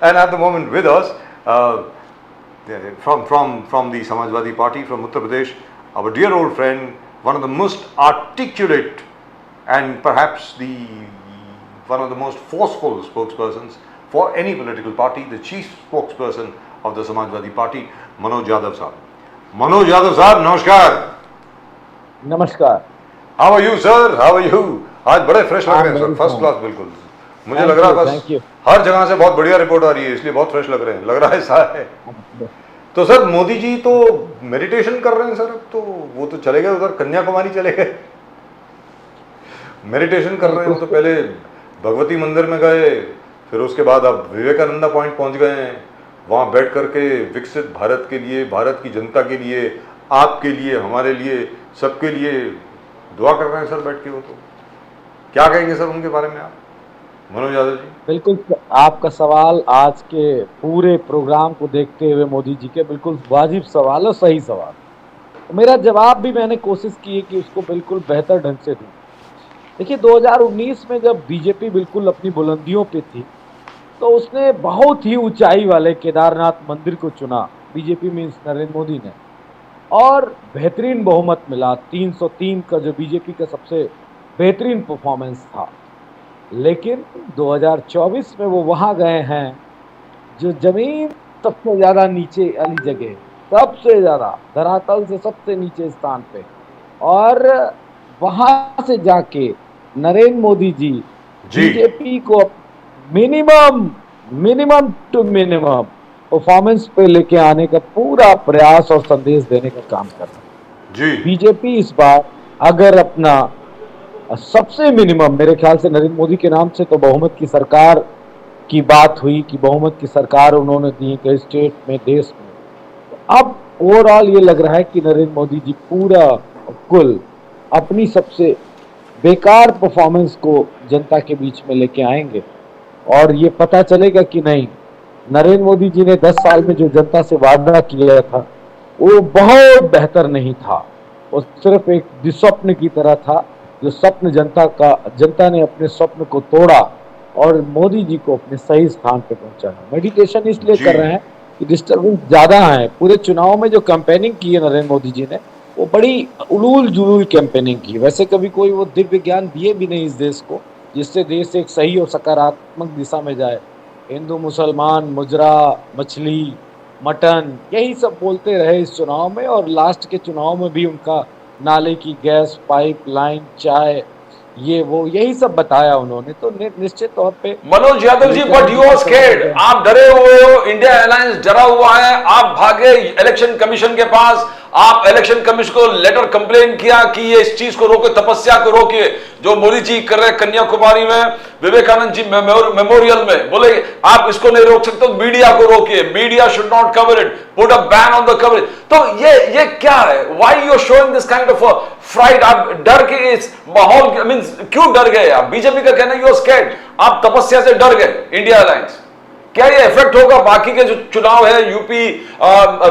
And at the moment with us, from the Samajwadi Party from Uttar Pradesh, our dear old friend, one of the most articulate and perhaps one of the most forceful spokespersons for any political party, the chief spokesperson of the Samajwadi Party, Manoj Yadav Sahab. Manoj Yadav Sahab, namaskar. नमस्कार. How are you, sir? How are you? आज बड़े fresh लग रहे हैं sir, first class बिल्कुल. मुझे लग रहा है बस हर जगह से बहुत बढ़िया रिपोर्ट आ रही है, इसलिए बहुत फ्रेश लग रहे हैं. लग रहा है सारे. तो सर मोदी जी तो मेडिटेशन कर रहे हैं सर. अब तो वो तो चले गए उधर, कन्याकुमारी चले गए, मेडिटेशन कर रहे हैं. तो पहले भगवती मंदिर में गए, फिर उसके बाद अब विवेकानंदा पॉइंट पहुंच गए हैं. वहाँ बैठ करके विकसित भारत के लिए, भारत की जनता के लिए, आपके लिए, हमारे लिए, सबके लिए दुआ कर रहे हैं सर बैठ के. वो तो क्या कहेंगे सर उनके बारे में आप, मनोज यादव जी? बिल्कुल, आपका सवाल आज के पूरे प्रोग्राम को देखते हुए मोदी जी के बिल्कुल वाजिब सवाल और सही सवाल. मेरा जवाब भी मैंने कोशिश की है कि उसको बिल्कुल बेहतर ढंग से दूं. देखिए 2019 में जब बीजेपी बिल्कुल अपनी बुलंदियों पे थी तो उसने बहुत ही ऊंचाई वाले केदारनाथ मंदिर को चुना, बीजेपी मीन्स नरेंद्र मोदी ने, और बेहतरीन बहुमत मिला. 303 का जो बीजेपी का सबसे बेहतरीन परफॉर्मेंस था. लेकिन 2024 में वो वहाँ गए हैं जो जमीन सबसे ज़्यादा नीचे वाली जगह, सबसे ज़्यादा धरातल से सबसे नीचे स्थान पे, और वहाँ से जाके नरेंद्र मोदी जी बीजेपी को मिनिमम टू मिनिमम परफॉर्मेंस पे लेके आने का पूरा प्रयास और संदेश देने का काम कर रहा है जी. बीजेपी इस बार अगर अपना सबसे मिनिमम, मेरे ख्याल से नरेंद्र मोदी के नाम से तो बहुमत की सरकार की बात हुई कि बहुमत की सरकार उन्होंने दी कई स्टेट में, देश में. तो अब ओवरऑल ये लग रहा है कि नरेंद्र मोदी जी पूरा कुल अपनी सबसे बेकार परफॉर्मेंस को जनता के बीच में लेके आएंगे, और ये पता चलेगा कि नहीं, नरेंद्र मोदी जी ने 10 साल में जो जनता से वादा किया था वो बहुत बेहतर नहीं था. वो सिर्फ एक दुस्वप्न की तरह था, जो स्वप्न जनता ने अपने स्वप्न को तोड़ा और मोदी जी को अपने सही स्थान पे पहुंचाया. मेडिटेशन इसलिए कर रहे हैं कि डिस्टर्बेंस ज्यादा है. पूरे चुनाव में जो कैंपेनिंग की है नरेंद्र मोदी जी ने, वो बड़ी उलूल जुलूल कैंपेनिंग की. वैसे कभी कोई वो दिव्य ज्ञान दिए भी नहीं इस देश को, जिससे देश एक सही और सकारात्मक दिशा में जाए. हिंदू मुसलमान, मुजरा, मछली, मटन, यही सब बोलते रहे इस चुनाव में, और लास्ट के चुनाव में भी उनका नाले की गैस पाइपलाइन, चाय, ये वो यही सब बताया उन्होंने. तो निश्चित तौर पे मनोज यादव जी, बट यू आर स्केर्ड, आप डरे हुए हो, इंडिया अलायंस डरा हुआ है. आप भागे इलेक्शन कमीशन के पास, आप इलेक्शन कमीशन को लेटर कंप्लेन किया कि ये इस चीज को रोके, तपस्या को रोके जो मोदी जी कर रहे कन्याकुमारी में, विवेकानंद जी मेमोरियल में. बोले आप इसको नहीं रोक सकते, तो मीडिया को रोकिए, media should not cover it, put a ban on the coverage. तो ये क्या है? Why you are showing this kind of fright? आप डर के इस माहौल, मींस क्यों डर गए आप? बीजेपी का कहना है यू आर स्कैर्ड, आप तपस्या से डर गए इंडिया अलायंस. क्या ये इफेक्ट होगा बाकी के जो चुनाव है, यूपी,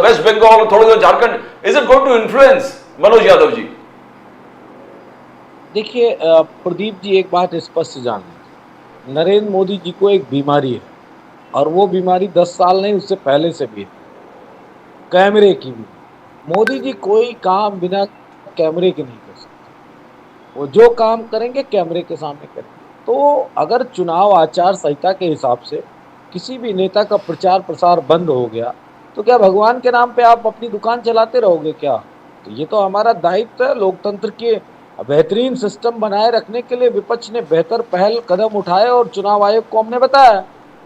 वेस्ट बंगाल, थोड़ा सा Jharkhand, is it going to influence Manoj Yadav ji? देखिए प्रदीप जी, एक बात स्पष्ट जान लें, नरेंद्र मोदी जी को एक बीमारी है, और वो बीमारी 10 साल नहीं उससे पहले से भी है, कैमरे की भी. मोदी जी कोई काम बिना कैमरे के नहीं कर सकते. वो जो काम करेंगे कैमरे के सामने करेंगे. तो अगर चुनाव आचार संहिता के हिसाब से किसी भी नेता का प्रचार प्रसार बंद हो गया, तो क्या भगवान के नाम पे आप अपनी दुकान चलाते रहोगे क्या? तो ये तो हमारा दायित्व है. लोकतंत्र के बेहतरीन सिस्टम बनाए रखने के लिए विपक्ष ने बेहतर पहल कदम उठाए और चुनाव आयोग को हमने बताया.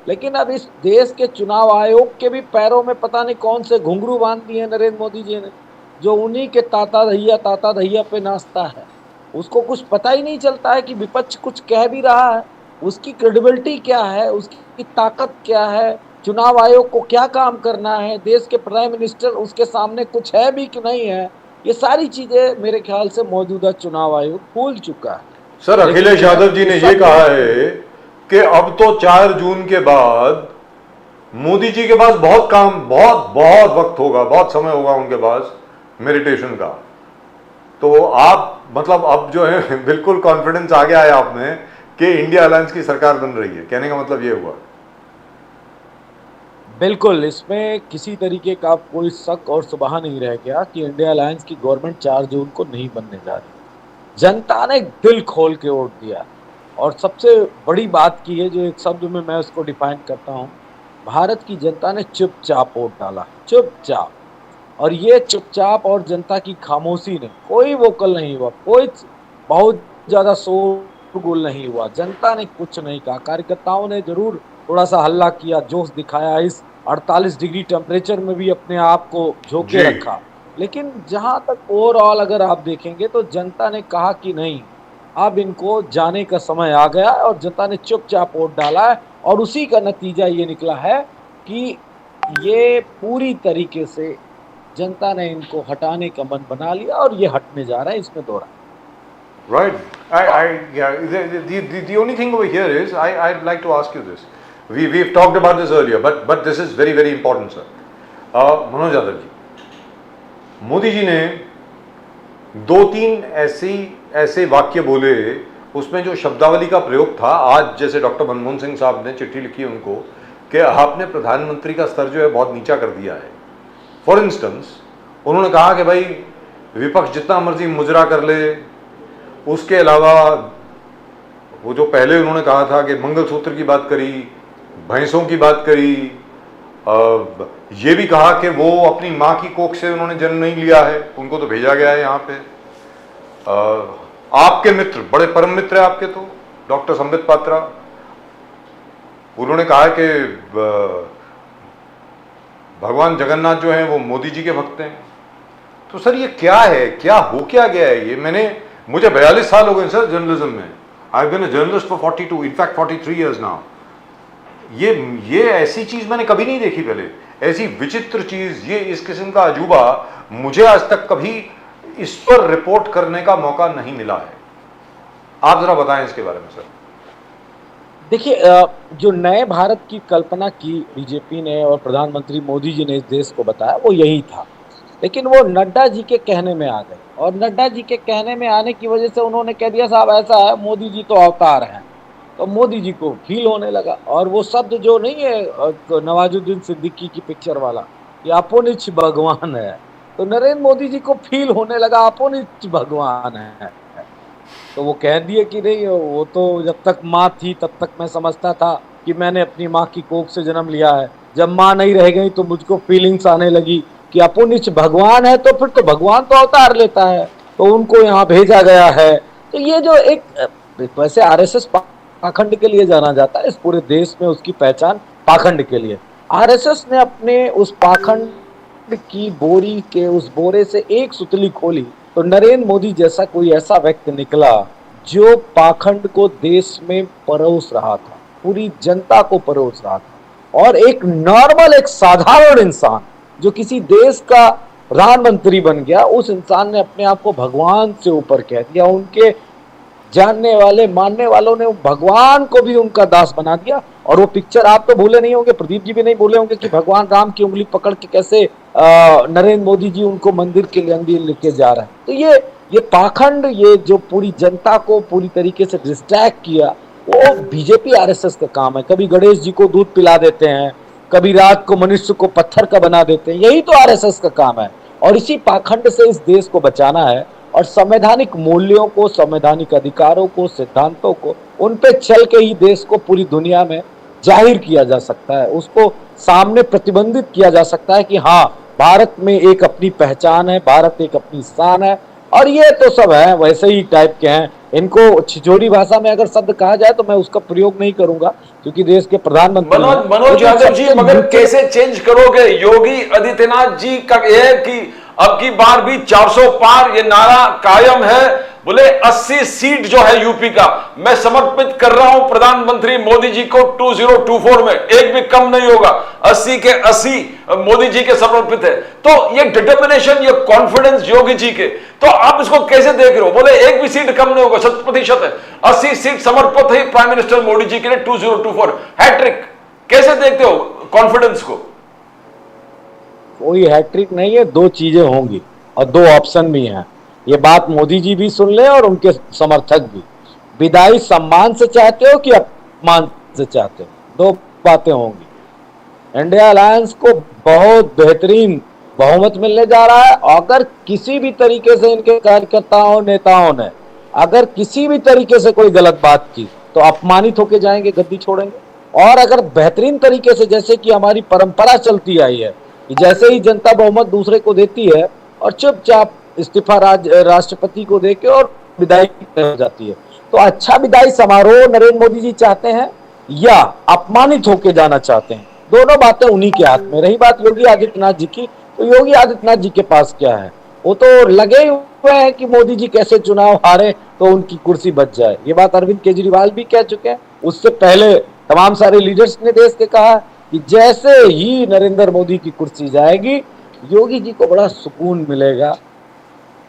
लेकिन अब इस देश के चुनाव आयोग के भी पैरों में पता नहीं कौन से घुंघरू बांध दिए नरेंद्र मोदी जी ने, जो उन्हीं के ताता धैया पे नाचता है. उसको कुछ पता ही नहीं चलता है कि विपक्ष कुछ कह भी रहा है, उसकी क्रेडिबिलिटी क्या है, उसकी ताकत क्या है, चुनाव आयोग को क्या काम करना है, देश के प्राइम मिनिस्टर उसके सामने कुछ है भी कि नहीं है. ये सारी चीजें मेरे ख्याल से मौजूदा चुनाव आयोग भूल चुका है. सर अखिलेश यादव जी ने ये कहा है कि अब तो 4 जून के बाद मोदी जी के पास बहुत काम, बहुत वक्त होगा, बहुत समय होगा उनके पास मेडिटेशन का. तो आप मतलब अब जो है बिल्कुल कॉन्फिडेंस आ गया है आप में कि इंडिया अलायंस की सरकार बन रही है, कहने का मतलब ये हुआ? बिल्कुल, इसमें किसी तरीके का कोई शक और शुबहा नहीं रह गया कि इंडिया अलायंस की गवर्नमेंट 4 जून को नहीं बनने जा रही। जनता ने दिल खोल के वोट दिया और सबसे बड़ी बात की है, जो एक शब्द में मैं उसको डिफाइन करता हूँ, भारत की जनता ने चुपचाप वोट डाला, चुपचाप। और ये चुपचाप और जनता की खामोशी ने, कोई वोकल नहीं हुआ, कोई बहुत ज्यादा शोरगुल नहीं हुआ, जनता ने कुछ नहीं कहा। कार्यकर्ताओं ने जरूर थोड़ा सा हल्ला किया, जोश दिखाया, इस 48 डिग्री टेम्परेचर में भी अपने आप को झोंके जी। रखा। लेकिन जहां तक ओवरऑल अगर आप देखेंगे तो जनता ने कहा कि नहीं, अब इनको जाने का समय आ गया है, और जनता ने चुपचाप वोट डाला है। और उसी का नतीजा ये निकला है कि ये पूरी तरीके से जनता ने इनको हटाने का मन बना लिया और ये हटने जा रहा है, इसमें दो राय। Right. Yeah. The only thing over here is I'd like to ask you this. We've talked about this earlier, but this is very very important, sir. Manoj Yadav जी, मोदी जी ने 2-3 ऐसे वाक्य बोले, उसमें जो शब्दावली का प्रयोग था, आज जैसे डॉक्टर मनमोहन सिंह साहब ने चिट्ठी लिखी उनको कि आपने प्रधानमंत्री का स्तर जो है बहुत नीचा कर दिया है। फॉर इंस्टेंस उन्होंने कहा कि भाई विपक्ष जितना मर्जी मुजरा कर ले, उसके अलावा वो जो पहले उन्होंने कहा था कि मंगलसूत्र की बात करी, भैंसों की बात करी, ये भी कहा कि वो अपनी माँ की कोख से उन्होंने जन्म नहीं लिया है, उनको तो भेजा गया है यहाँ पे। आपके मित्र, बड़े परम मित्र है आपके, तो डॉक्टर संबित पात्रा, उन्होंने कहा कि भगवान जगन्नाथ जो हैं वो मोदी जी के भक्त हैं। तो सर ये क्या है, क्या हो क्या गया है ये? मुझे 42 साल हो गए सर जर्नलिज्म में। I have been a journalist for 42, in fact 43 years now. ये ऐसी चीज मैंने कभी नहीं देखी पहले, ऐसी विचित्र चीज, ये इस किस्म का अजूबा मुझे आज तक कभी इस पर रिपोर्ट करने का मौका नहीं मिला है। आप जरा बताएं इसके बारे में सर। देखिए, जो नए भारत की कल्पना की बीजेपी ने और प्रधानमंत्री मोदी जी ने इस देश को बताया, वो यही था। लेकिन वो नड्डा जी के कहने में आ गए, और नड्डा जी के कहने में आने की वजह से उन्होंने कह दिया साहब ऐसा है, मोदी जी तो अवतार हैं। तो मोदी जी को फील होने लगा, और वो शब्द जो नहीं है नवाजुद्दीन सिद्दीकी की पिक्चर वाला, ये अपोनिच भगवान है, तो नरेंद्र मोदी जी को फील होने लगा अपोनिच भगवान है। तो वो कह दिए कि नहीं, वो तो जब तक माँ थी तब तक मैं समझता था कि मैंने अपनी माँ की कोख से जन्म लिया है, जब माँ नहीं रह गई तो मुझको फीलिंग्स आने लगी कि अपोनिच भगवान है, तो फिर तो भगवान तो अवतार लेता है, तो उनको यहाँ भेजा गया है। तो ये जो एक, वैसे आरएसएस पाखंड के लिए जाना जाता है, इस पूरे देश में उसकी पहचान पाखंड के लिए। आरएसएस ने अपने उस पाखंड की बोरी के उस बोरे से एक सुतली खोली, तो नरेंद्र मोदी जैसा कोई ऐसा व्यक्ति निकला जो पाखंड को देश में परोस रहा था, पूरी जनता को परोस रहा था। और एक नॉर्मल, एक साधारण इंसान जो किसी देश का प्रधानमंत्री बन गया, उस इंसान ने अपने आप को भगवान से ऊपर कह दिया। उनके जानने वाले, मानने वालों ने भगवान को भी उनका दास बना दिया। और वो पिक्चर आप तो भूले नहीं होंगे, प्रदीप जी भी नहीं भूले होंगे, कि भगवान राम की उंगली पकड़ के कैसे नरेंद्र मोदी जी उनको मंदिर के लिए अंदर लेके जा रहे हैं। तो ये पाखंड, ये जो पूरी जनता को पूरी तरीके से डिस्ट्रैक्ट किया, वो बीजेपी आरएसएस का काम है। कभी गणेश जी को दूध पिला देते हैं, कभी रात को मनुष्य को पत्थर का बना देते हैं, यही तो आरएसएस का काम है। और इसी पाखंड से इस देश को बचाना है, और संवैधानिक मूल्यों को, संवैधानिक अधिकारों को, सिद्धांतों को, उन पे चल के ही देश को पूरी दुनिया में जाहिर किया जा सकता है, उसको सामने प्रतिबंधित किया जा सकता है कि हाँ, भारत में एक अपनी पहचान है, भारत एक अपनी शान है। और ये तो सब है वैसे ही टाइप के हैं। इनको छिछोरी भाषा में अगर शब्द कहा जाए तो मैं उसका प्रयोग नहीं करूंगा, क्योंकि देश के प्रधानमंत्री मनोज यादव जी, मगर कैसे चेंज करोगे? योगी आदित्यनाथ जी का यह कि अब की बार भी 400 पार ये नारा कायम है। बोले 80 सीट जो है यूपी का मैं समर्पित कर रहा हूं प्रधानमंत्री मोदी जी को 2024 में, एक भी कम नहीं होगा, 80 के 80 मोदी जी के समर्पित है। तो ये डिटर्मिनेशन, ये कॉन्फिडेंस योगी जी के, तो आप इसको कैसे देख रहे हो? बोले एक भी सीट कम नहीं होगा, 100% है, 80 सीट समर्पित है प्राइम मिनिस्टर मोदी जी के लिए 2024 हैट्रिक। कैसे देखते हो कॉन्फिडेंस को? कोई हैट्रिक नहीं है, दो चीजें होंगी और दो ऑप्शन भी हैं। ये बात मोदी जी भी सुन ले और उनके समर्थक भी। विदाई सम्मान से चाहते हो कि अपमान से चाहते हो? दो बातें होंगी। इंडिया अलायंस को बहुत बेहतरीन बहुमत मिलने जा रहा है। अगर किसी भी तरीके से इनके कार्यकर्ताओं नेताओं ने अगर किसी भी तरीके से कोई गलत बात की तो अपमानित होके जाएंगे, गद्दी छोड़ेंगे। और अगर बेहतरीन तरीके से, जैसे कि हमारी परंपरा चलती आई है कि जैसे ही जनता बहुमत दूसरे को देती है और चुपचाप इस्तीफा राष्ट्रपति को देके और विदाई हो जाती है, तो अच्छा विदाई समारोह नरेंद्र मोदी जी चाहते हैं या अपमानित होके जाना चाहते हैं? दोनों बातें उन्हीं के हाथ में। रही बात योगी आदित्यनाथ जी की, तो योगी आदित्यनाथ जी के पास क्या है? वो तो लगे हुए हैं कि मोदी जी कैसे चुनाव हारे तो उनकी कुर्सी बच जाए। ये बात अरविंद केजरीवाल भी कह चुके हैं, उससे पहले तमाम सारे लीडर्स ने देश के कहा कि जैसे ही नरेंद्र मोदी की कुर्सी जाएगी योगी जी को बड़ा सुकून मिलेगा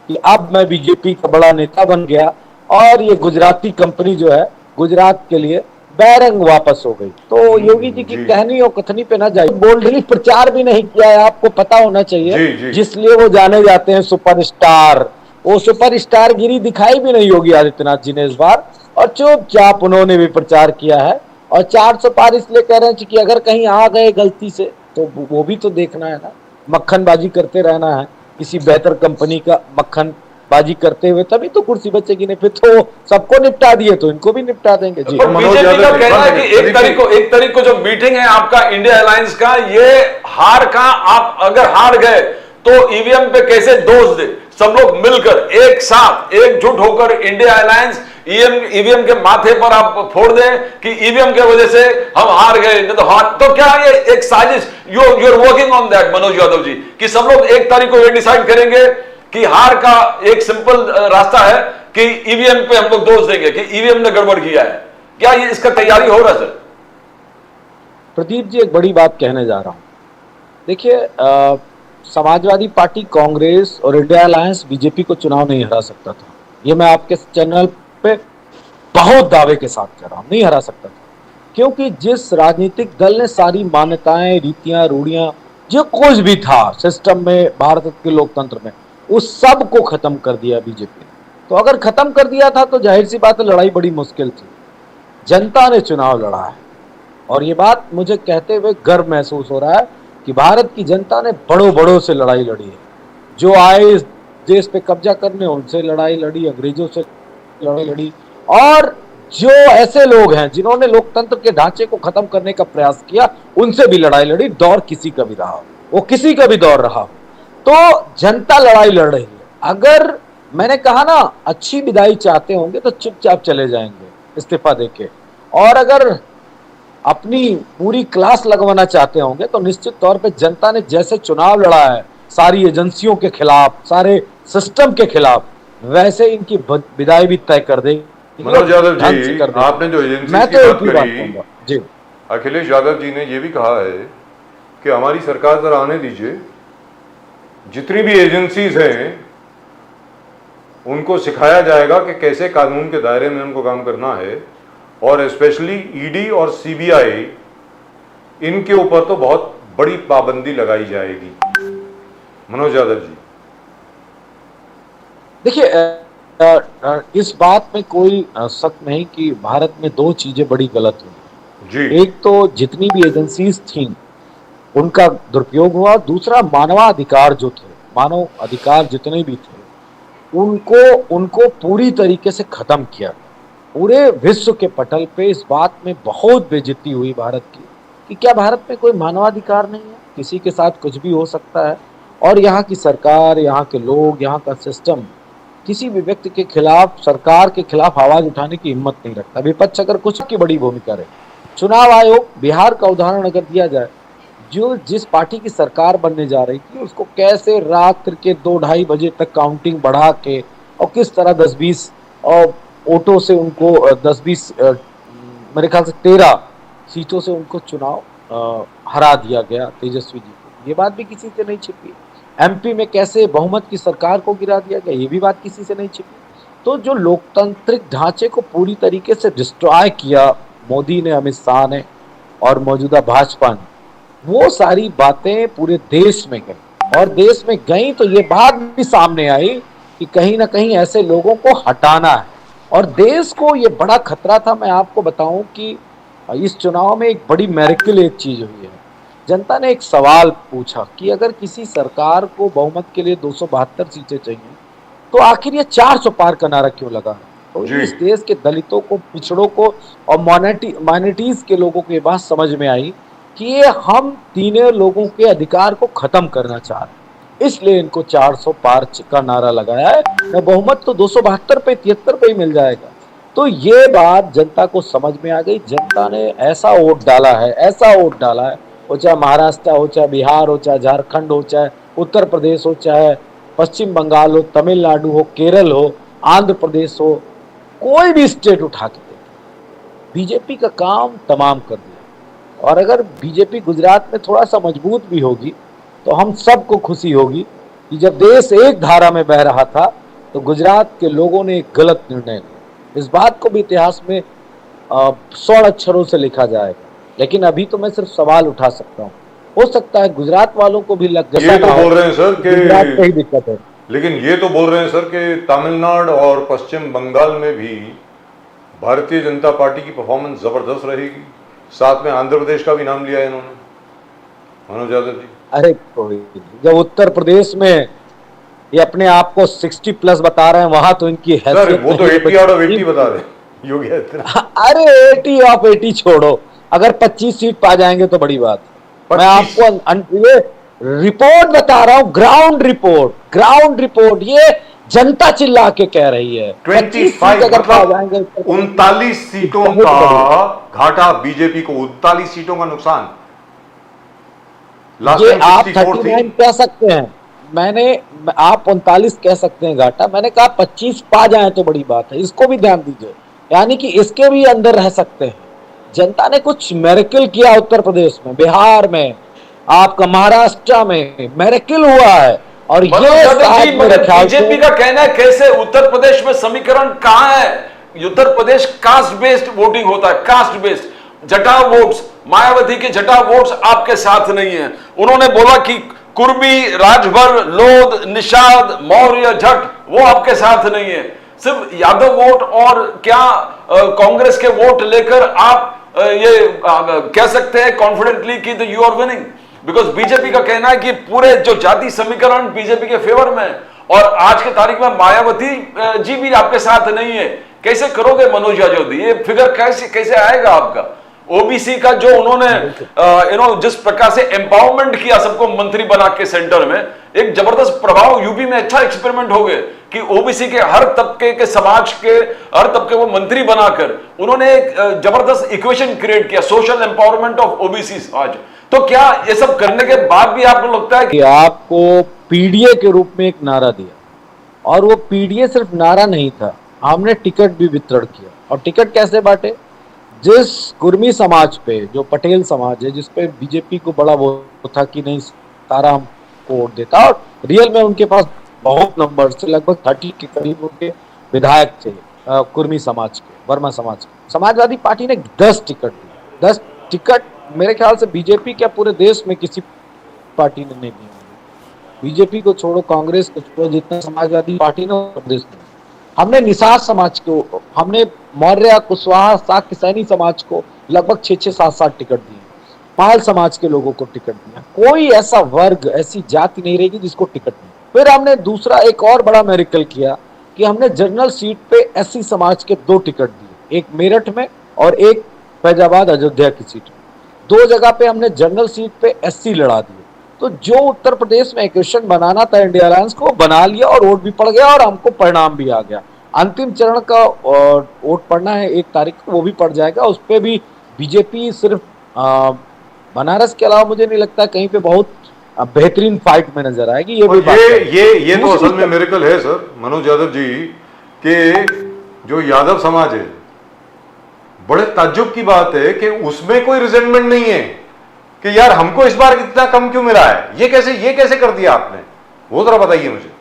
कि अब मैं बीजेपी का बड़ा नेता बन गया और ये गुजराती कंपनी जो है गुजरात के लिए बैरंग वापस हो गई। तो योगी जी की कहनी और कथनी पे ना जाए। बोल्डली प्रचार भी नहीं किया है, आपको पता होना चाहिए, जिसलिए वो जाने जाते हैं सुपरस्टार। वो सुपरस्टार गिरी दिखाई भी नहीं योगी आदित्यनाथ जी ने इस बार, और चुपचाप उन्होंने भी प्रचार किया है। और 400 पार इसलिए कह रहे हैं कि अगर कहीं आ गए गलती से तो वो भी तो देखना है ना, मक्खनबाजी करते रहना है, किसी बेहतर कंपनी का मक्खन बाजी करते हुए, तभी तो कुर्सी बचेगी। नहीं फिर तो सबको निपटा दिए तो इनको भी निपटा देंगे। जी, बीजेपी का कहना है कि एक तारीख को जो मीटिंग है आपका इंडिया अलायंस का, ये हार का, आप अगर हार गए तो ईवीएम पे कैसे दोष दे, सब लोग मिलकर एक साथ एकजुट होकर इंडिया अलायंस ईवीएम के माथे पर आप फोड़ दें कि ईवीएम के वजह से हम हार गए, नहीं तो हार। तो क्या ये एक साजिश, you are working on that Manoj Yadav ji, कि सब लोग एक तारीख को ये डिसाइड करेंगे कि हार का एक सिंपल रास्ता है कि ईवीएम पे हम लोग दोष देंगे कि ईवीएम ने गड़बड़ किया है? क्या ये इसका तैयारी हो रहा है सर? प्रदीप जी, एक बड़ी बात कहने जा रहा हूं। देखिए, समाजवादी पार्टी, कांग्रेस और इंडिया अलायंस बीजेपी को चुनाव नहीं हरा सकता था। ये मैं आपके चैनल पे बहुत दावे के साथ कह रहा हूं, नहीं हरा सकता था। क्योंकि जिस राजनीतिक दल ने सारी मान्यताएं, रीतियां, रूढ़ियां, जो कुछ भी था सिस्टम में, भारत के लोकतंत्र में, उस सब को खत्म कर दिया बीजेपी ने। तो अगर खत्म कर दिया था तो जाहिर सी बात है लड़ाई बड़ी मुश्किल थी। जनता ने चुनाव लड़ा है और ये बात मुझे कहते हुए गर्व महसूस हो रहा है कि भारत की जनता ने बड़ों बड़ों से लड़ाई लड़ी है। जो आए इस देश पे कब्जा करने, उनसे लड़ाई लड़ी, अंग्रेजों से लड़ाई लड़ी, और जो ऐसे लोग हैं जिन्होंने लोकतंत्र के ढांचे को खत्म करने का प्रयास किया, उनसे भी लड़ाई लड़ी। दौर किसी का भी रहा, वो किसी का भी दौर रहा, तो जनता लड़ाई लड़ रही है। अगर मैंने कहा ना, अच्छी विदाई चाहते होंगे तो चुपचाप चले जाएंगे इस्तीफा देके, और अगर अपनी पूरी क्लास लगवाना चाहते होंगे तो निश्चित तौर पे जनता ने जैसे चुनाव लड़ा है सारी एजेंसियों के खिलाफ, सारे सिस्टम के खिलाफ, वैसे इनकी विदाई भी तय कर देगी। मनोज यादव जी, आपने जो एजेंसी मैं की तो बात करी, जी, अखिलेश यादव जी ने ये भी कहा है कि हमारी सरकार जरा आने दीजिए, जितनी भी एजेंसीज हैं उनको सिखाया जाएगा कि कैसे कानून के दायरे में उनको काम करना है, और स्पेशली ईडी और सीबीआई, इनके ऊपर तो बहुत बड़ी पाबंदी लगाई जाएगी। मनोज यादव जी, देखिए, इस बात में कोई शक नहीं कि भारत में दो चीजें बड़ी गलत हुई जी। एक तो जितनी भी एजेंसीज थी उनका दुरुपयोग हुआ, दूसरा मानवाधिकार जो थे, मानव अधिकार जितने भी थे उनको पूरी तरीके से खत्म किया। पूरे विश्व के पटल पे इस बात में बहुत बेइज्जती हुई भारत की कि क्या भारत में कोई मानवाधिकार नहीं है, किसी के साथ कुछ भी हो सकता है। और यहाँ की सरकार, यहाँ के लोग, यहाँ का सिस्टम किसी भी व्यक्ति के खिलाफ, सरकार के खिलाफ आवाज उठाने की हिम्मत नहीं रखता। विपक्ष अगर कुछ की बड़ी भूमिका रहे, चुनाव आयोग, बिहार का उदाहरण अगर दिया जाए, जो जिस पार्टी की सरकार बनने जा रही थी उसको कैसे रात के 2-2:30 बजे तक काउंटिंग बढ़ा के और किस तरह 10-20 और वोटों से उनको 10-20 मेरे ख्याल से 13 सीटों से उनको चुनाव हरा दिया गया तेजस्वी जी को। ये बात भी किसी से नहीं छिपी। एमपी में कैसे बहुमत की सरकार को गिरा दिया गया, ये भी बात किसी से नहीं छिपी। तो जो लोकतांत्रिक ढांचे को पूरी तरीके से डिस्ट्रॉय किया मोदी ने, अमित शाह ने और मौजूदा भाजपा ने, वो सारी बातें पूरे देश में गई, और देश में गई तो ये बात भी सामने आई कि कहीं ना कहीं ऐसे लोगों को हटाना है। और देश को ये बड़ा खतरा था। मैं आपको बताऊं कि इस चुनाव में एक बड़ी मेरेकल एक चीज हुई है। जनता ने एक सवाल पूछा कि अगर किसी सरकार को बहुमत के लिए 272 सीटें चाहिए तो आखिर ये 400 पार का नारा क्यों लगा? तो जी। इस देश के दलितों को, पिछड़ों को और माइनॉरिटीज के लोगों को ये बात समझ में आई कि ये हम तीनों लोगों के अधिकार को खत्म करना चाह रहे हैं, इसलिए इनको 400 पार का नारा लगाया है। न बहुमत तो 272 पे 73 पे ही मिल जाएगा। तो ये बात जनता को समझ में आ गई। जनता ने ऐसा वोट डाला है, ऐसा वोट डाला है, हो चाहे महाराष्ट्र हो, चाहे बिहार हो, चाहे झारखंड हो, चाहे उत्तर प्रदेश हो, चाहे पश्चिम बंगाल हो, तमिलनाडु हो, केरल हो, आंध्र प्रदेश हो, कोई भी स्टेट उठा के देखे, बीजेपी का काम तमाम कर दिया। और अगर बीजेपी गुजरात में थोड़ा सा मजबूत भी होगी तो हम सबको खुशी होगी कि जब देश एक धारा में बह रहा था तो गुजरात के लोगों ने एक गलत निर्णय लिया। इस बात को भी इतिहास में स्वर्ण अक्षरों से लिखा जाएगा। लेकिन अभी तो मैं सिर्फ सवाल उठा सकता हूँ, हो सकता है गुजरात वालों को भी लग ये तो बोल रहे हैं सर कि गुजरात में ही दिक्कत है। लेकिन ये तो बोल रहे हैं सर कि तमिलनाडु और पश्चिम बंगाल में भी भारतीय जनता पार्टी की परफॉर्मेंस जबरदस्त रहेगी। साथ में आंध्र प्रदेश का भी नाम लिया है इन्होंने, मनोज यादव जी। अरे कोई, जब उत्तर प्रदेश में ये अपने आप को 60 प्लस बता रहे हैं, वहां तो इनकी हैसियत वो तो 80 आउट ऑफ 80 बता रहे हैं योगी आदित्यनाथ। अरे 80 ऑफ 80 छोड़ो, अगर 25 सीट पा जाएंगे तो बड़ी बात। मैं आपको ये रिपोर्ट बता रहा हूं, ग्राउंड रिपोर्ट, ये जनता चिल्ला के कह रही है। 25 अगर पा मतलब जाएंगे 39 सीटों का घाटा बीजेपी को, 39 सीटों का नुकसान। ये आप 64 थी। 39 कह सकते हैं, आप 39 कह सकते हैं घाटा, मैंने कहा 25 पा जाए तो बड़ी बात है। इसको भी ध्यान दीजिए, यानी कि इसके भी अंदर रह सकते हैं। जनता ने कुछ मेरेकल किया उत्तर प्रदेश में, बिहार में, आपका महाराष्ट्र में मेरेकल हुआ है। और ये बीजेपी का कहना है कैसे उत्तर प्रदेश में समीकरण कहां है? Uttar Pradesh caste based voting होता है, कास्ट बेस्ड जटा वोट्स, मायावती के जटा वोट्स आपके साथ नहीं है। उन्होंने बोला कि कुर्मी, राजभर, लोध, निषाद, मौर्य, जट वो आपके साथ नहीं है। सिर्फ यादव वोट और क्या कांग्रेस के वोट लेकर आप ये कह सकते हैं कॉन्फिडेंटली कि you are winning, because BJP का कहना है कि पूरे जो जाति समीकरण बीजेपी के फेवर में, और आज के तारीख में मायावती जी भी आपके साथ नहीं है। कैसे करोगे मनोज यादव, ये फिगर कैसे आएगा आपका? ओबीसी का जो उन्होंने जिस प्रकार से एम्पावरमेंट किया सबको मंत्री बना के सेंटर में, एक जबरदस्त प्रभाव यूपी में, अच्छा एक्सपेरिमेंट हो गए कि ओबीसी के हर तबके के, समाज के हर तबके को मंत्री बनाकर उन्होंने एक जबरदस्त इक्वेशन क्रिएट किया, सोशल एम्पावरमेंट ऑफ ओबीसी आज। तो क्या ये सब करने के बाद भी आपको लगता है कि आपको पीडीए के रूप में एक नारा दिया, और वो पीडीए सिर्फ नारा नहीं था, हमने टिकट भी वितरण किया। और टिकट कैसे बांटे? जिस कुर्मी समाज पे, जो पटेल समाज है, जिसपे बीजेपी को बड़ा वो था कि नहीं सारा हम वोट देता, और रियल में उनके पास बहुत नंबर से, लगभग 30 के करीब उनके विधायक थे कुर्मी समाज के, वर्मा समाज के। समाजवादी पार्टी ने 10 टिकट दिए। 10 टिकट मेरे ख्याल से बीजेपी क्या पूरे देश में किसी पार्टी ने नहीं दिया। बीजेपी को छोड़ो, कांग्रेस को छोड़ो, जितना समाजवादी पार्टी ने प्रदेश में, हमने निषाद समाज को, हमने मौर्य, कुशवाहा, शाक्य सैनी समाज को लगभग 6-6, 7-7 टिकट दिए। पाल समाज के लोगों को टिकट दिया। कोई ऐसा वर्ग, ऐसी जाति नहीं रहेगी जिसको टिकट नहीं। फिर हमने दूसरा एक और बड़ा मेरिकल किया कि हमने जनरल सीट पे एससी समाज के 2 टिकट दिए, एक मेरठ में और एक फैजाबाद अयोध्या की सीट में। 2 जगह पे हमने जनरल सीट पे एससी लड़ा दिए। तो जो उत्तर प्रदेश में इक्वेशन बनाना था इंडिया अलायंस को, बना लिया, और वोट भी पड़ गया और हमको परिणाम भी आ गया। अंतिम चरण का वोट पड़ना है 1 तारीख को, वो भी पड़ जाएगा। उस पर भी बीजेपी सिर्फ बनारस के अलावा मुझे नहीं लगता कहीं पे बहुत बेहतरीन फाइट में नजर आएगी। ये भी ये तो असल में मिरेकल है सर मनोज यादव जी, कि जो यादव समाज है, बड़े ताज्जुब की बात है कि उसमें कोई रिजेंटमेंट नहीं है कि यार हमको इस बार इतना कम क्यों मिला है, ये कैसे कर दिया आपने, वो जरा बताइए मुझे।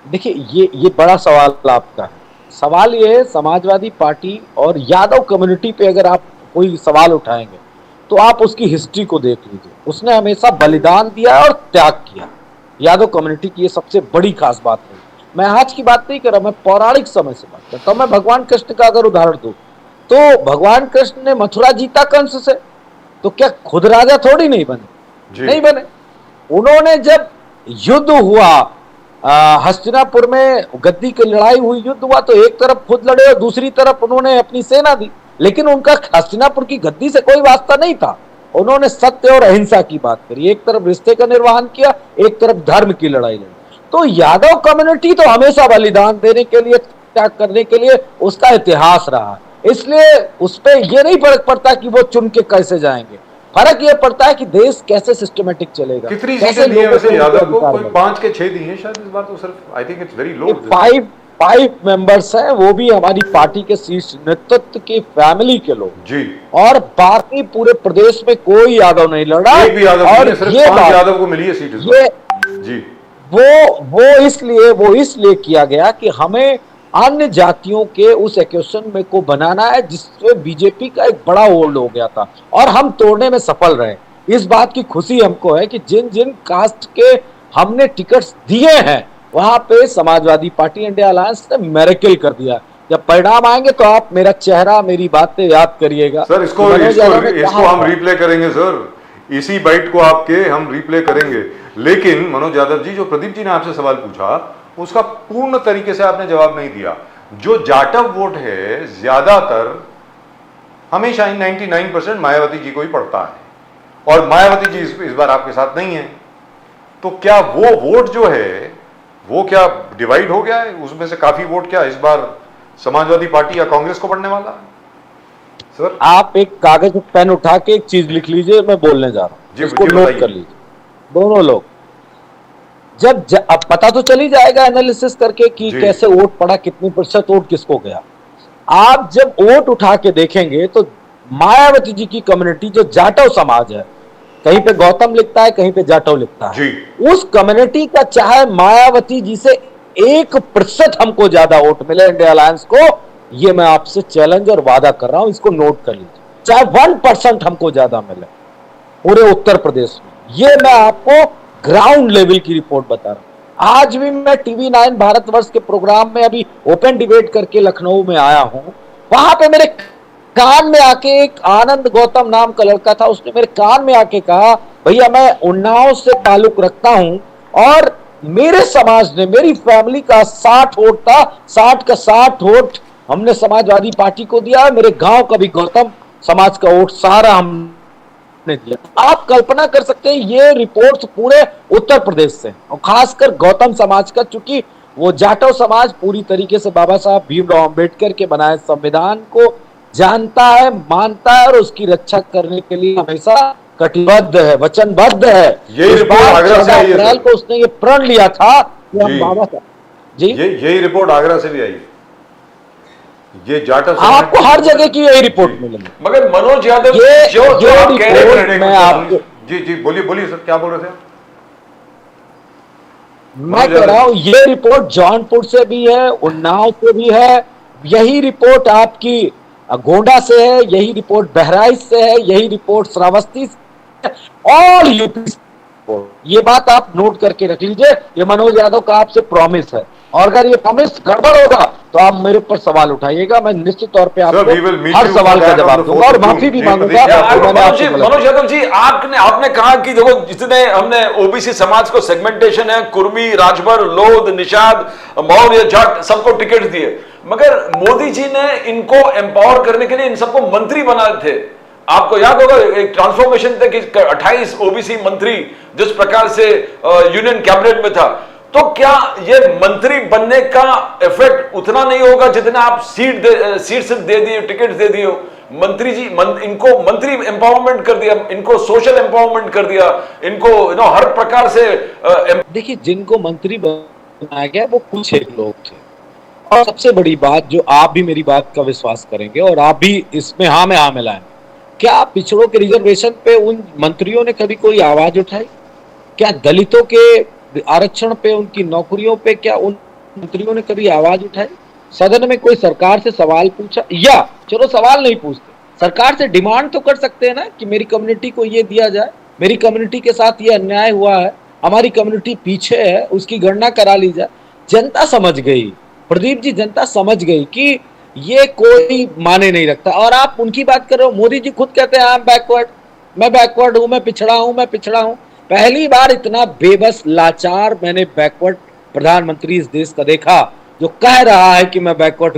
देखिए ये बड़ा सवाल आपका है। सवाल ये है, समाजवादी पार्टी और यादव कम्युनिटी पे अगर आप कोई सवाल उठाएंगे तो आप उसकी हिस्ट्री को देख लीजिए। उसने हमेशा बलिदान दिया और त्याग किया। यादव कम्युनिटी की ये सबसे बड़ी खास बात है। मैं आज की बात नहीं कर रहा, मैं पौराणिक समय से बात करता हूं। मैं भगवान कृष्ण का अगर उदाहरण दूं तो भगवान कृष्ण ने मथुरा जीता कंस से, तो क्या खुद राजा थोड़ी नहीं बने? नहीं बने। उन्होंने जब युद्ध हुआ, हस्तिनापुर में गद्दी की लड़ाई हुई, युद्ध हुआ, तो एक तरफ खुद लड़े और दूसरी तरफ उन्होंने अपनी सेना दी, लेकिन उनका हस्तिनापुर की गद्दी से कोई वास्ता नहीं था। उन्होंने सत्य और अहिंसा की बात करी, एक तरफ रिश्ते का निर्वहन किया, एक तरफ धर्म की लड़ाई लड़ी। तो यादव कम्युनिटी तो हमेशा बलिदान देने के लिए, त्याग करने के लिए उसका इतिहास रहा, इसलिए उस पर यह नहीं फर्क पड़ता कि वो चुन के कैसे जाएंगे, फर्क यह पड़ता है कि देश कैसे सिस्टमेटिक चलेगा। कितनी सीटें दी हैं वैसे यादव को? कोई 5 के 6 दी हैं शायद इस बार, तो सिर्फ I think it's very low. 5 members हैं, वो भी हमारी पार्टी के शीर्ष नेतृत्व की फैमिली के लोग जी, और बाकी पूरे प्रदेश में कोई यादव नहीं लड़ा। एक भी यादव और सिर्फ 5 यादव को मिली है सीट इस बार जी। वो इसलिए किया गया कि हमें अन्य जातियों के उस इक्वेशन में को बनाना है जिससे बीजेपी का एक बड़ा होल्ड हो गया था, और हम तोड़ने में सफल रहे। इस बात की खुशी हमको है कि जिन जिन कास्ट के हमने टिकट्स दिए हैं वहां पे समाजवादी पार्टी इंडिया अलायंस ने मेरेकल कर दिया। जब परिणाम आएंगे तो आप मेरा चेहरा, मेरी बातें याद करिएगा सर। इसको हम रिप्ले करेंगे सर, इसी बाइट को आपके हम रिप्ले करेंगे। लेकिन मनोज यादव जी, जो प्रदीप जी ने आपसे सवाल पूछा उसका पूर्ण तरीके से आपने जवाब नहीं दिया। जो जाटव वोट है ज्यादातर हमेशा 99% मायावती जी को ही पड़ता है, और मायावती जी इस बार आपके साथ नहीं है, तो क्या वो वोट जो है वो क्या डिवाइड हो गया है? उसमें से काफी वोट क्या इस बार समाजवादी पार्टी या कांग्रेस को पड़ने वाला सर? आप एक कागज पेन उठा के एक चीज लिख लीजिए, मैं बोलने जा रहा हूं, इसको नोट कर लीजिए दोनों लोग। जब अब पता तो चल ही जाएगा एनालिसिस करके कि कैसे वोट पड़ा, कितनी प्रतिशत वोट किसको गया। आप जब वोट उठा के देखेंगे तो मायावती जी की कम्युनिटी, जो जाटव समाज है, कहीं पे गौतम लिखता है, कहीं पे जाटव लिखता है, उस कम्युनिटी का चाहे मायावती जी से 1% हमको ज्यादा वोट मिले इंडिया अलायंस को, ये मैं आपसे चैलेंज और वादा कर रहा हूं, इसको नोट कर लीजिए। चाहे 1% हमको ज्यादा मिले पूरे उत्तर प्रदेश में, ये मैं आपको ग्राउंड लेवल की रिपोर्ट बता रहा हूं। आज भी मैं टीवी 9 भारतवर्ष के प्रोग्राम में अभी ओपन डिबेट करके लखनऊ में आया हूं, वहां पे मेरे कान में आके एक आनंद गौतम नाम का लड़का था, उसने मेरे कान में आके कहा, भैया मैं उन्नाव से ताल्लुक रखता हूं और मेरे समाज ने, मेरी फैमिली का 60 वोट था, 60 का 60 वोट हमने समाजवादी पार्टी को दिया, मेरे गांव का भी गौतम समाज का वोट सारा हमने दिया। आप कल्पना कर सकते हैं, ये रिपोर्ट्स पूरे उत्तर प्रदेश से, और खासकर गौतम समाज का, चूंकि वो जाटव समाज पूरी तरीके से बाबा साहब भीमराव अंबेडकर के बनाए संविधान को जानता है, मानता है, और उसकी रक्षा करने के लिए हमेशा कटिबद्ध है, वचनबद्ध है। यही रिपोर्ट आगरा से आई है, अप्रैल को उसने ये प्रण लिया था कि हम बाबा साहब जी, यही रिपोर्ट आगरा से भी आई। ये जाटव आपको हर जगह की यही रिपोर्ट मिलेगी। मगर मनोज यादव जो आप कह रहे थे, मैं आपको जी बोलिए सर, क्या बोल रहे थे? मैं कह रहा हूं ये रिपोर्ट जौनपुर से भी है, उन्नाव से भी है, यही रिपोर्ट आपकी गोंडा से है, यही रिपोर्ट बहराइच से है, यही रिपोर्ट श्रावस्ती से, ऑल यूपी से। ये बात आप नोट करके रख लीजिए, ये मनोज यादव का आपसे प्रॉमिस है, और अगर ये प्रॉमिस गड़बड़ होगा तो आप मेरे पर सवाल उठाइएगा, मैं निश्चित तौर पे आपको हर सवाल का जवाब दूंगा और माफी भी मांगूंगा। मनोज यादव जी, आपने कहा कि देखो जितने हमने ओबीसी समाज को सेगमेंटेशन है, कुर्मी, राजभर, लोध, निषाद, मौर्य, जाट, सबको टिकट दिए, मगर मोदी जी ने इनको एम्पावर करने के लिए इन सबको मंत्री बनाए थे। आपको याद होगा एक ट्रांसफॉर्मेशन थे कि 28 ओबीसी मंत्री जिस प्रकार से यूनियन कैबिनेट में था, तो क्या ये मंत्री बनने का इफेक्ट उतना नहीं होगा जितना आप सीट सिर्फ दे दिए, टिकट दे दिए? मंत्री जी इनको मंत्री एम्पावरमेंट कर दिया, इनको सोशल एम्पावरमेंट कर दिया, इनको हर प्रकार से देखिए, जिनको मंत्री बनाया गया वो कुछ एक लोग थे, और सबसे बड़ी बात जो आप भी मेरी बात का विश्वास करेंगे और आप भी इसमें हाँ में हाँ मिलाएं, क्या पिछड़ों के रिजर्वेशन पे उन मंत्रियों ने कभी कोई आवाज उठाई? क्या दलितों के आरक्षण पे, उनकी नौकरियों पे क्या उन मंत्रियों ने कभी आवाज उठाई? सदन में कोई सरकार से सवाल पूछा? या चलो सवाल नहीं पूछते, सरकार से डिमांड तो कर सकते हैं ना कि मेरी कम्युनिटी को ये दिया जाए, मेरी कम्युनिटी के साथ ये अन्याय हुआ है, हमारी कम्युनिटी पीछे है, उसकी गणना करा ली जाए। जनता समझ गई, प्रदीप जी, जनता समझ गई कि ये कोई माने नहीं रखता। और आप उनकी बात कर रहे हो, मोदी जी खुद कहते हैं आई एम बैकवर्ड, मैं बैकवर्ड हूं, मैं पिछड़ा हूं, मैं पिछड़ा हूं। पहली बार इतना बेबस लाचार मैंने बैकवर्ड प्रधानमंत्री इस देश का देखा, जो कह रहा है कि मैं बैकवर्ड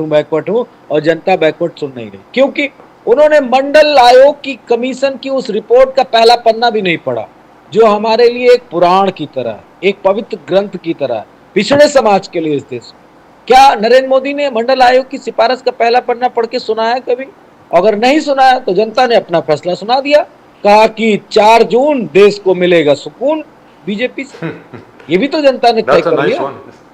हूं, और जनता बैकवर्ड सुन नहीं रही, क्योंकि उन्होंने मंडल आयोग की कमीशन की उस रिपोर्ट का पहला पन्ना भी नहीं पढ़ा, जो हमारे लिए एक पुराण की तरह है, एक पवित्र ग्रंथ की तरह है, पिछड़े समाज के लिए इस देश में। क्या नरेंद्र मोदी ने मंडल आयोग की सिफारिश का पहला पन्ना पढ़ के सुना है कभी? अगर नहीं सुना है तो जनता ने अपना फैसला सुना दिया, कहा कि 4 जून देश को मिलेगा सुकून बीजेपी से। ये भी तो जनता ने तय कर लिया,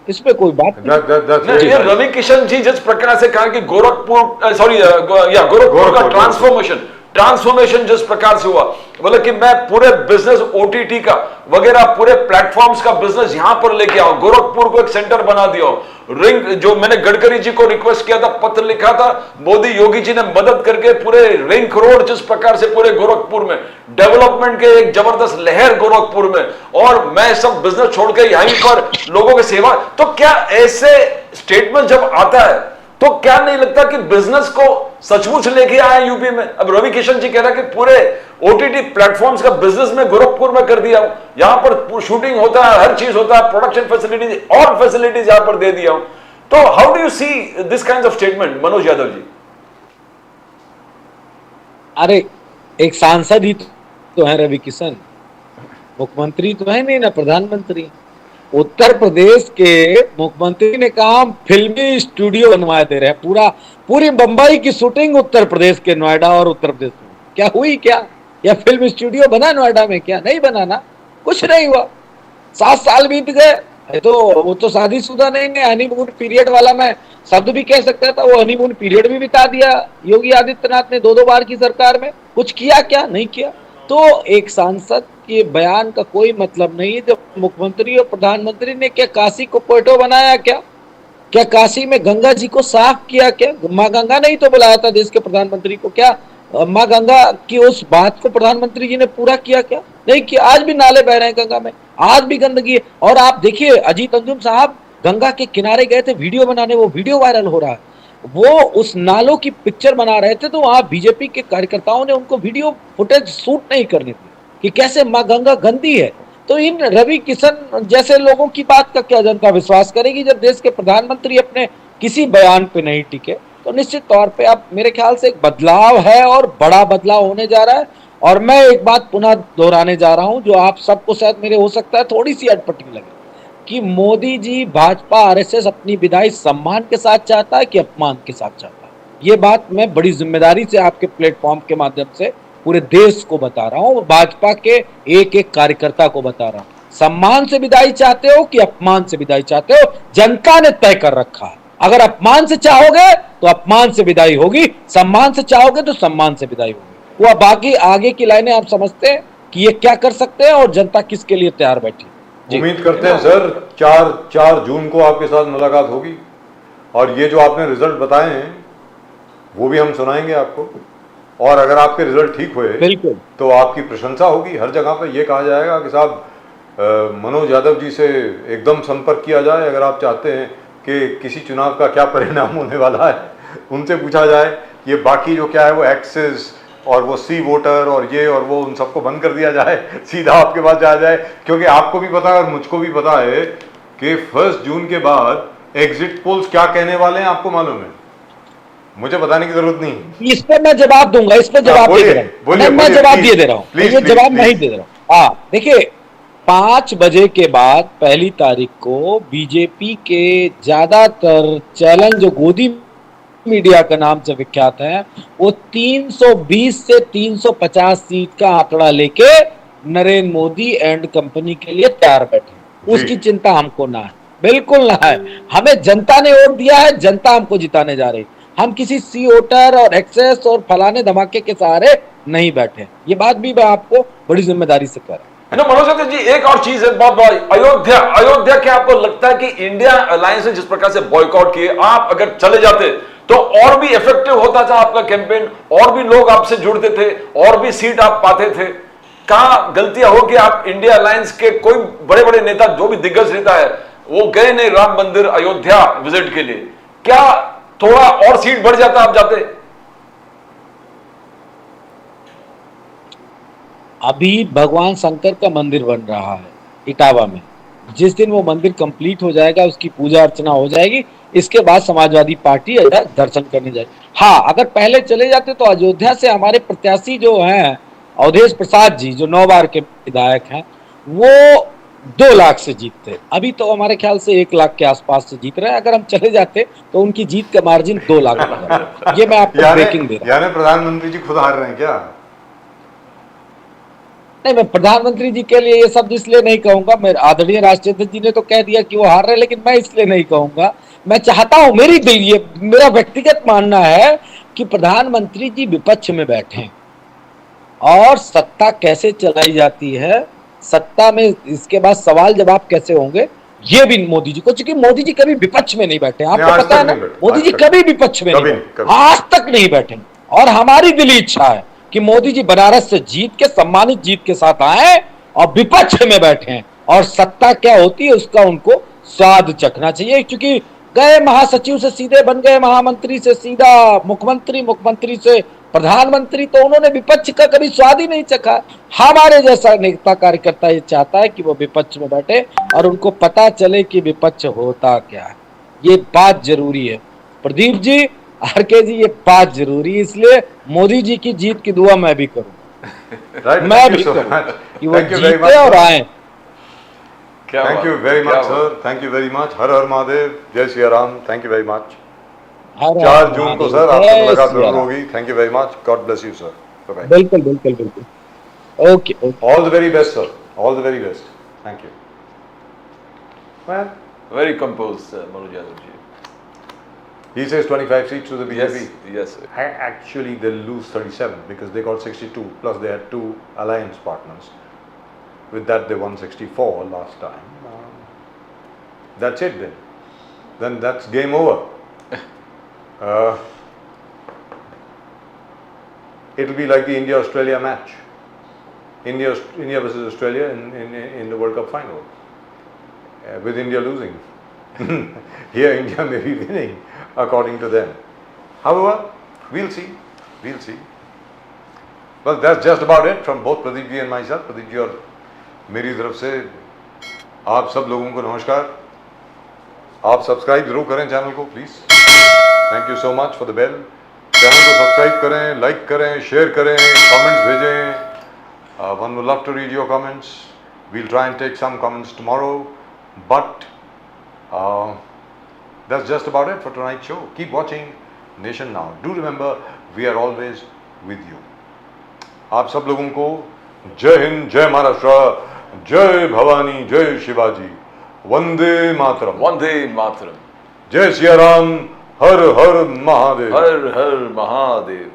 इस पे कोई बात नहीं। ये रवि किशन जी जिस प्रकार से कहा कि गोरखपुर गोरखपुर का ट्रांसफॉर्मेशन जिस प्रकार से हुआ, बोले कि मैं पूरे बिजनेस ओटीटी का वगैरह पूरे प्लेटफॉर्म्स का बिजनेस यहां पर लेके आओ, गोरखपुर को एक सेंटर बना दिया। रिंग जो मैंने गडकरी जी को रिक्वेस्ट किया था, पत्र लिखा था, मोदी योगी जी ने मदद करके पूरे रिंग रोड जिस प्रकार से पूरे गोरखपुर में डेवलपमेंट के एक जबरदस्त लहर गोरखपुर में, और मैं सब बिजनेस छोड़ के यहीं पर लोगों की सेवा। तो क्या ऐसे स्टेटमेंट जब आता है तो क्या नहीं लगता कि बिजनेस को सचमुच लेके आए यूपी में? अब रवि किशन जी कह रहा है कि पूरे ओटीटी प्लेटफॉर्म्स का बिजनेस में गोरखपुर में कर दिया हूं, यहां पर शूटिंग होता है, हर चीज होता है, प्रोडक्शन फैसिलिटीज और फैसिलिटीज यहां पर दे दिया हूं। तो how do you see this kind of statement, Manoj Yadav ji? अरे एक सांसद ही तो है रवि किशन, मुख्यमंत्री तो है नहीं ना प्रधानमंत्री। उत्तर प्रदेश के मुख्यमंत्री ने कहा हम फिल्मी स्टूडियो बनवा दे रहे हैं, पूरी बंबई की शूटिंग उत्तर प्रदेश के नोएडा और उत्तर प्रदेश में। क्या हुई? क्या या फिल्म स्टूडियो बना नोएडा में? क्या नहीं बना ना, कुछ नहीं हुआ। 7 साल बीत गए, तो वो तो शादीशुदा नहीं है, हनीमून पीरियड वाला मैं शब्द भी कह सकता था, वो हनीमून पीरियड भी बिता दिया योगी आदित्यनाथ ने 2 बार की सरकार में। कुछ किया? क्या नहीं किया। तो एक सांसद के बयान का कोई मतलब नहीं है। जब मुख्यमंत्री और प्रधानमंत्री ने क्या काशी को पोर्टो बनाया? क्या काशी में गंगा जी को साफ किया? क्या माँ गंगा नहीं तो बुलाया था देश के प्रधानमंत्री को? क्या माँ गंगा की उस बात को प्रधानमंत्री जी ने पूरा किया? क्या नहीं किया। आज भी नाले बह रहे हैं गंगा में, आज भी गंदगी है। और आप देखिए अजीत अंजुम साहब गंगा के किनारे गए थे वीडियो बनाने, वो वीडियो वायरल हो रहा है। वो उस नालों की पिक्चर बना रहे थे, तो वहां बीजेपी के कार्यकर्ताओं ने उनको वीडियो फुटेज शूट नहीं करने दी कि कैसे माँ गंगा गंदी है। तो इन रवि किशन जैसे लोगों की बात का क्या जनता विश्वास करेगी? जब देश के प्रधानमंत्री अपने किसी बयान पे नहीं टिके, तो निश्चित तौर पे अब मेरे ख्याल से एक बदलाव है और बड़ा बदलाव होने जा रहा है। और मैं एक बात पुनः दोहराने जा रहा हूं, जो आप सबको शायद मेरे हो सकता है थोड़ी सी अटपटी लगे, कि मोदी जी भाजपा आरएसएस अपनी विदाई सम्मान के साथ चाहता है कि अपमान के साथ चाहता है। ये बात मैं बड़ी जिम्मेदारी से आपके प्लेटफॉर्म के माध्यम से पूरे देश को बता रहा हूं, भाजपा के एक एक कार्यकर्ता को बता रहा हूं। सम्मान से विदाई चाहते हो कि अपमान से विदाई चाहते हो, जनता ने तय कर रखा है। अगर अपमान से चाहोगे तो अपमान से विदाई होगी, सम्मान से चाहोगे तो सम्मान से विदाई होगी। वो बाकी आगे की लाइनें आप समझते हैं कि ये क्या कर सकते हैं और जनता किसके लिए तैयार बैठी। उम्मीद करते हैं सर 4 जून को आपके साथ मुलाकात होगी, और ये जो आपने रिजल्ट बताए हैं वो भी हम सुनाएंगे आपको। और अगर आपके रिजल्ट ठीक हुए बिल्कुल तो आपकी प्रशंसा होगी, हर जगह पे ये कहा जाएगा कि साहब मनोज यादव जी से एकदम संपर्क किया जाए अगर आप चाहते हैं कि किसी चुनाव का क्या परिणाम होने वाला है। उनसे पूछा जाए ये बाकी जो क्या है वो एक्सेस और वो सी वोटर और ये और वो, उन सबको बंद कर दिया जाए, सीधा आपके पास जाया जाए। क्योंकि आपको भी पता है और मुझको भी पता है कि 1 जून के बाद एग्जिट पोल्स क्या कहने वाले हैं, आपको मालूम है, मुझे बताने की जरूरत नहीं। इस पर मैं जवाब दूंगा, इस पर जवाब दे दे रहा हूं, मैं जवाब दिए दे रहा हूं, ये जवाब नहीं दे रहा हूं। हाँ देखिए, 5 बजे के बाद 1 तारीख को बीजेपी के ज्यादातर चैनल जो गोदी मीडिया का नाम से विख्यात है, वो 320 से 350 सीट का आंकड़ा लेके नरेंद्र मोदी एंड कंपनी के लिए तैयार बैठे। उसकी चिंता हमको ना है, बिल्कुल ना है। हमें जनता ने वोट दिया है, जनता हमको जिताने जा रही। हम किसी सी वोटर और एक्सेस और फलाने धमाके के सहारे नहीं बैठे। ये बात भी मैं आपको बड़ी जिम्मेदारी से कर रहा हूं। मनोज यादव जी, एक और चीज है बहुत बड़ी, अयोध्या क्या आपको लगता है कि इंडिया अलायंस ने जिस प्रकार से बॉयकॉट किए, आप अगर चले जाते तो और भी इफेक्टिव होता था आपका कैंपेन, और भी लोग आपसे जुड़ते थे, और भी सीट आप पाते थे? कहां गलतियां हो कि आप इंडिया अलायंस के कोई बड़े बड़े नेता, जो भी दिग्गज नेता है, वो गए नहीं राम मंदिर अयोध्या विजिट के लिए? क्या थोड़ा और सीट बढ़ जाता आप जाते? अभी भगवान शंकर का मंदिर बन रहा है इटावा में। जिस दिन वो मंदिर कंप्लीट हो जाएगा, उसकी पूजा अर्चना हो जाएगी, इसके बाद समाजवादी पार्टी दर्शन करने जाएगी। हाँ, अगर पहले चले जाते तो अयोध्या से हमारे प्रत्याशी जो हैं अवधेश प्रसाद जी, जो 9 बार के विधायक हैं, वो 2 लाख से जीतते। अभी तो हमारे ख्याल से 1 लाख के आसपास से जीत रहे हैं। अगर हम चले जाते तो उनकी जीत का मार्जिन 2 लाख हो जाता। ये मैं आपको ब्रेकिंग दे रहा हूँ। यानी प्रधानमंत्री जी खुद हार रहे हैं क्या? नहीं, मैं प्रधानमंत्री जी के लिए ये सब इसलिए नहीं कहूंगा। मैं आदरणीय राष्ट्रपति जी ने तो कह दिया कि वो हार रहे, लेकिन मैं इसलिए नहीं कहूंगा। मैं चाहता हूं, ये मेरा व्यक्तिगत मानना है कि प्रधानमंत्री जी विपक्ष में बैठे और सत्ता कैसे चलाई जाती है, सत्ता में इसके बाद सवाल जवाब कैसे होंगे, ये भी मोदी जी को, क्योंकि मोदी जी कभी विपक्ष में नहीं बैठे। आपको पता है ना, मोदी जी कभी विपक्ष में नहीं बैठे, आज तक नहीं बैठे। और हमारी दिली इच्छा है कि मोदी जी बनारस से जीत के, सम्मानित जीत के साथ आए और विपक्ष में बैठे और सत्ता क्या होती है उसका उनको स्वाद चखना चाहिए। क्योंकि गए महासचिव से सीधे बन गए महामंत्री से सीधा मुख्यमंत्री, मुख्यमंत्री से प्रधानमंत्री, तो उन्होंने विपक्ष का कभी स्वाद ही नहीं चखा। हमारे जैसा नेता कार्यकर्ता ये चाहता है कि वो विपक्ष में बैठे और उनको पता चले कि विपक्ष होता क्या है। ये बात जरूरी है प्रदीप जी, आरके जी, ये बात जरूरी है। इसलिए मोदी जी की जीत की दुआ मैं भी करूं, मैं भी करूं कि वो जीते और आए। Thank you very much, sir. Thank you very much. हर हर महादेव, जय Siya Ram. Thank you very much. 4 जून को सर आपसे मुलाकात जरूर होगी। Thank you very much. God bless you, sir. Bye-bye. बिल्कुल बिल्कुल बिल्कुल। Okay. All the very best, sir. All the very best. Thank you. Well, Very composed, Manoj Yadav ji. he says 25 seats to the BJP. Yes. Actually, they'll lose 37 because they got 62. Plus, they had 2 alliance partners. With that, they won 64 last time. That's it then. Then that's game over. It'll be like the India-Australia match. India versus Australia in the World Cup final. With India losing. Here, India may be winning, according to them. However, we'll see. We'll see. Well, that's just about it from both Pradeep ji and myself. Pradeep ji और मेरी तरफ से आप सब लोगों को नमस्कार। आप सब्सक्राइब जरूर करें चैनल को please. Thank you so much for the bell. Channel को सब्सक्राइब करें, लाइक करें, शेयर करें, कमेंट्स भेजें। One would love to read your comments. We'll try and take some comments tomorrow, but that's just about it for tonight's show. Keep watching Nation Now. Do remember, we are always with you. आप सब लोगों को जय हिंद, जय महाराष्ट्र, जय भवानी, जय शिवाजी, वंदे मातरम। वंदे मातरम। जय सिया राम, हर हर महादेव। हर हर महादेव।